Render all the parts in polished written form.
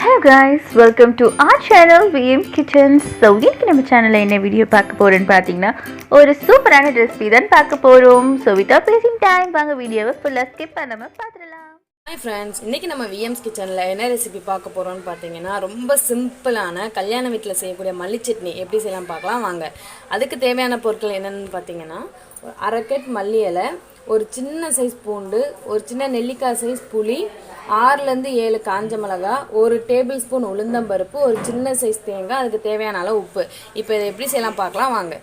Hello guys, welcome to our channel VM Kitchens. So இன்னைக்கு நம்ம சேனல்ல என்ன வீடியோ பார்க்க போறோம்னு பாத்தீங்கன்னா ஒரு சூப்பரான ரெசிபி தான் பார்க்க போறோம். So without wasting time வாங்க வீடியோவை ஃபுல்லா ஸ்கிப் பண்ணாம பார்த்துடலாம். Hi friends, இன்னைக்கு நம்ம VM's கிச்சன்ல என்ன ரெசிபி பார்க்க போறோம்னு பாத்தீங்கன்னா ரொம்ப சிம்பிளான கல்யாண வீட்ல செய்யக்கூடிய மல்லி சட்னி எப்படி செய்யலாம் பார்க்கலாம் வாங்க. அதுக்கு தேவையான பொருட்கள் என்னன்னு பாத்தீங்கன்னா அரை கட் மல்லி இலை, ஒரு சின்ன சைஸ் பூண்டு, ஒரு சின்ன நெல்லிக்காய் சைஸ் புளி, 6லேருந்து 7 காஞ்ச மிளகாய், ஒரு டேபிள் ஸ்பூன் உளுந்தம்பருப்பு, ஒரு சின்ன சைஸ் தேங்காய், அதுக்கு தேவையான அளவு உப்பு. இப்போ இதை எப்படி செய்யலாம் பார்க்கலாம் வாங்க.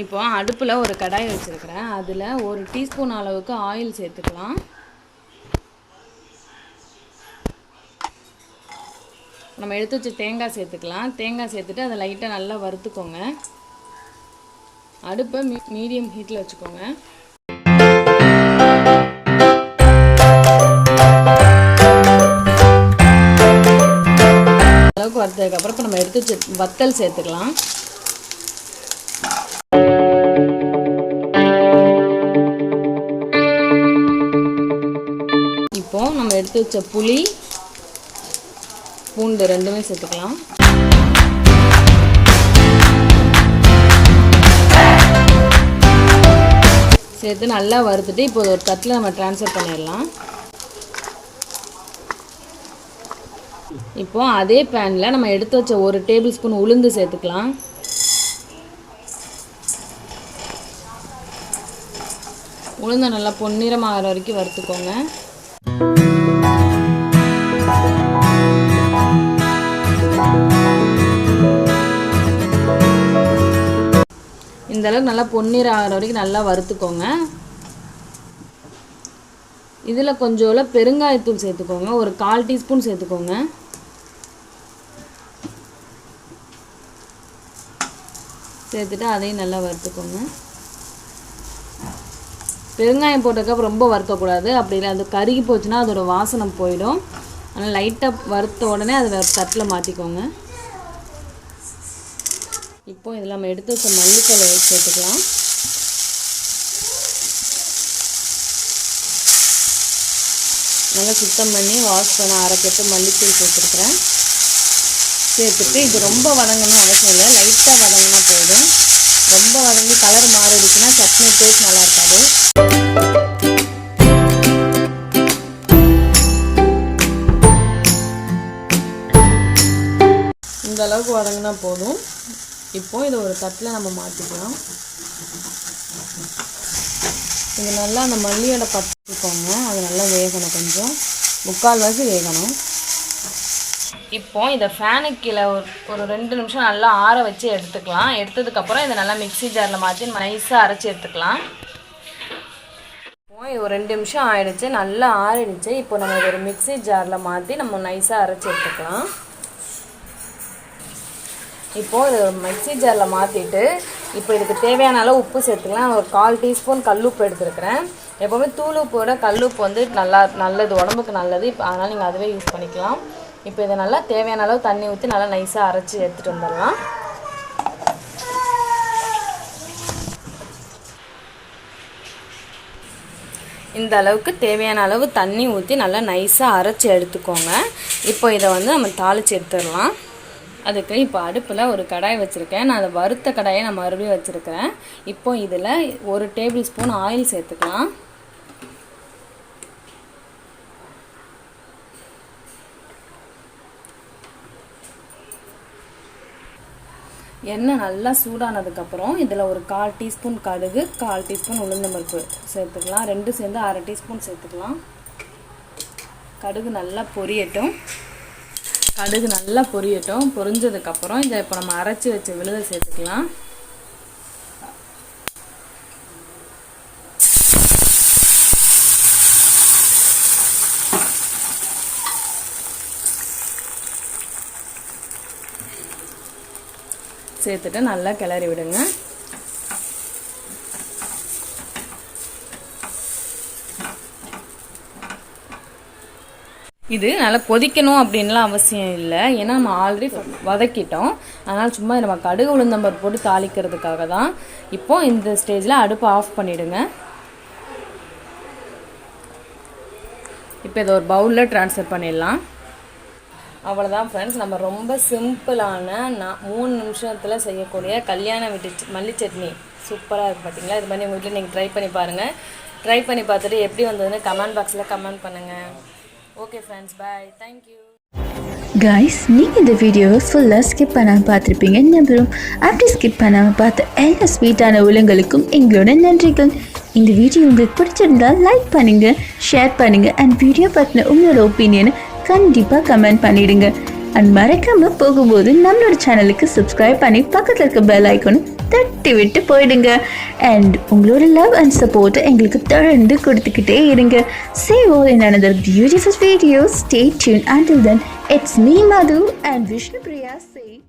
இப்போ அடுப்பில் ஒரு கடாய் வச்சுருக்கிறேன். அதில் ஒரு டீஸ்பூன் அளவுக்கு ஆயில் சேர்த்துக்கலாம். நம்ம எடுத்து வச்சு தேங்காய் சேர்த்துக்கலாம். தேங்காய் சேர்த்துட்டு அதை லைட்டாக நல்லா வறுத்துக்கோங்க. அடுப்பை மீடியம் ஹீட்டில் வச்சுக்கோங்க. அளவுக்கு வறுத்ததுக்கப்புறம் இப்போ நம்ம எடுத்து வச்சு வத்தல் சேர்த்துக்கலாம். இப்போ நம்ம எடுத்து வச்ச புளி, பூண்டு ரெண்டுமே சேர்த்துக்கலாம். சேர்த்து நல்லா வறுத்துட்டு இப்போ ஒரு தட்டில் நம்ம ட்ரான்ஸ்ஃபர் பண்ணிடலாம். இப்போ அதே பேனில் நம்ம எடுத்து வச்ச ஒரு டேபிள் ஸ்பூன் உளுந்து சேர்த்துக்கலாம். உளுந்தை நல்லா பொன்னிறமாகிற வரைக்கும் வறுத்துக்கோங்க. இந்த அளவுக்கு நல்லா பொன்னிறம் ஆகிற வரைக்கும் நல்லா வறுத்துக்கோங்க. இதில் கொஞ்சோல பெருங்காயத்தூள் சேர்த்துக்கோங்க. ஒரு 1/4 டீஸ்பூன் சேர்த்துக்கோங்க. சேர்த்துட்டு அதையும் நல்லா வறுத்துக்கோங்க. பெருங்காயம் போட்டதுக்கப்புறம் ரொம்ப வறுக்கக்கூடாது. அப்படி இல்லை அது கருகி போச்சுன்னா அதோட வாசனை போயிடும். அதனால் லைட்டாக வறுத்த உடனே அதை தட்டில் மாற்றிக்கோங்க. இப்போ இதில் நம்ம எடுத்து வச்ச மல்லித்தழை சேர்த்துக்கலாம். நல்லா சுத்தம் பண்ணி வாஷ் பண்ண அரை கட்டு மல்லித்தூள் சேர்த்துருக்குறேன். சேர்த்துட்டு இது ரொம்ப வதங்கணும் அவசியம் இல்லை, லைட்டாக வதங்கினா போதும். ரொம்ப வதங்கி கலர் மாறிடுச்சுன்னா சட்னி டேஸ்ட் நல்லா இருக்காது. இந்த அளவுக்கு வதங்கினா போதும். இப்போது இதை ஒரு தட்டில் நம்ம மாற்றிக்கலாம். இது நல்லா அந்த மல்லியோட பட்டுக்கோங்க. அது நல்லா வேகணும், கொஞ்சம் 3/4 வேகணும். இப்போ இதை ஃபேனுக்கு கீழே ஒரு 2 நிமிஷம் நல்லா ஆற வச்சு எடுத்துக்கலாம். எடுத்ததுக்கப்புறம் இதை நல்லா மிக்ஸி ஜாரில் மாற்றி நைஸாக அரைச்சி எடுத்துக்கலாம். இப்போ இது ஒரு 2 நிமிஷம் ஆயிடுச்சு, நல்லா ஆறிடுச்சு. இப்போ நம்ம ஒரு மிக்ஸி ஜாரில் மாற்றி நம்ம நைஸாக அரைச்சி எடுத்துக்கலாம். இப்போது இது மிக்ஸி ஜாரில் மாற்றிட்டு இப்போ இதுக்கு தேவையான அளவு உப்பு சேர்த்துக்கலாம். ஒரு 1/4 டீஸ்பூன் கல்லுப்பு எடுத்துருக்கிறேன். எப்போவுமே தூள் உப்போட கல்லுப்பு வந்து நல்லது, உடம்புக்கு நல்லது. இப்போ அதனால் நீங்கள் அதுவே யூஸ் பண்ணிக்கலாம். இப்போ இதை நல்லா தேவையான அளவு தண்ணி ஊற்றி நல்லா நைஸாக அரைச்சி எடுத்துகிட்டு வந்துடலாம். இந்த அளவுக்கு தேவையான அளவு தண்ணி ஊற்றி நல்லா நைஸாக அரைச்சி எடுத்துக்கோங்க. இப்போ இதை வந்து நம்ம தாளித்து எடுத்துடலாம். அதுக்கு இப்போ அடுப்பில் ஒரு கடாய் வச்சுருக்கேன். நான் அதை வறுத்த கடாயை நான் மறுபடியும் வச்சுருக்கேன். இப்போ இதில் ஒரு டேபிள் ஸ்பூன் ஆயில் சேர்த்துக்கலாம். எண்ணெய் நல்லா சூடானதுக்கப்புறம் இதில் ஒரு 1/4 டீஸ்பூன் கடுகு, 1/4 டீஸ்பூன் உளுந்தம்பருப்பு சேர்த்துக்கலாம். 2 சேர்ந்து அரை டீஸ்பூன் சேர்த்துக்கலாம். கடுகு நல்லா பொரியட்டும். பொரிஞ்சதுக்கப்புறம் இதை இப்போ நம்ம அரைச்சி வச்ச விழுதை சேர்த்துக்கலாம். சேர்த்துட்டு நல்லா கிளறி விடுங்க. இது நல்லா கொதிக்கணும் அப்படின்லாம் அவசியம் இல்லை. ஏன்னா நம்ம ஆல்ரெடி வதக்கிட்டோம். அதனால் சும்மா நம்ம கடுகு உளுந்தம்பருப்பு போட்டு தாளிக்கிறதுக்காக தான். இப்போது இந்த ஸ்டேஜில் அடுப்பை ஆஃப் பண்ணிவிடுங்க. இப்போ இதை ஒரு பவுலில் ட்ரான்ஸ்ஃபர் பண்ணிடலாம். அவ்வளோதான் ஃப்ரெண்ட்ஸ், நம்ம ரொம்ப சிம்பிளான 3 நிமிஷத்தில் செய்யக்கூடிய கல்யாண வீட்டு மல்லி சட்னி சூப்பராக இருக்குது பார்த்தீங்களா. இது மாதிரி உங்கள் வீட்டில் நீங்கள் ட்ரை பண்ணி பாருங்கள். ட்ரை பண்ணி பார்த்துட்டு எப்படி வந்ததுன்னு கமெண்ட் பாக்ஸில் கமெண்ட் பண்ணுங்கள். ஓகே ஃப்ரெண்ட்ஸ், பாய், தேங்க்யூ. கைஸ், நீங்கள் இந்த வீடியோவை ஃபுல்லாக ஸ்கிப் பண்ணாமல் பார்த்துருப்பீங்க நம்புகிறோம். அப்படி ஸ்கிப் பண்ணாமல் பார்த்த எல்லா ஸ்வீட்டான உள்ளங்களுக்கும் எங்களோட நன்றிகள். இந்த வீடியோ உங்களுக்கு பிடிச்சிருந்தால் லைக் பண்ணுங்கள், ஷேர் பண்ணுங்கள் அண்ட் வீடியோ பற்றின உங்களோட ஒப்பீனியனை கண்டிப்பாக கமெண்ட் பண்ணிவிடுங்க. அண்ட் மறக்காமல் போகும்போது நம்மளோட சேனலுக்கு சப்ஸ்கிரைப் பண்ணி பக்கத்தில் இருக்க பெல் ஐக்கானும் தட்டி விட்டு போயிடுங்க. அண்ட் உங்களோட லவ் அண்ட் சப்போர்ட்டை எங்களுக்கு தொடர்ந்து கொடுத்துக்கிட்டே இருங்க. See you all in another beautiful video. Stay tuned. Until then, it's me Madhu and Vishnu Priya saying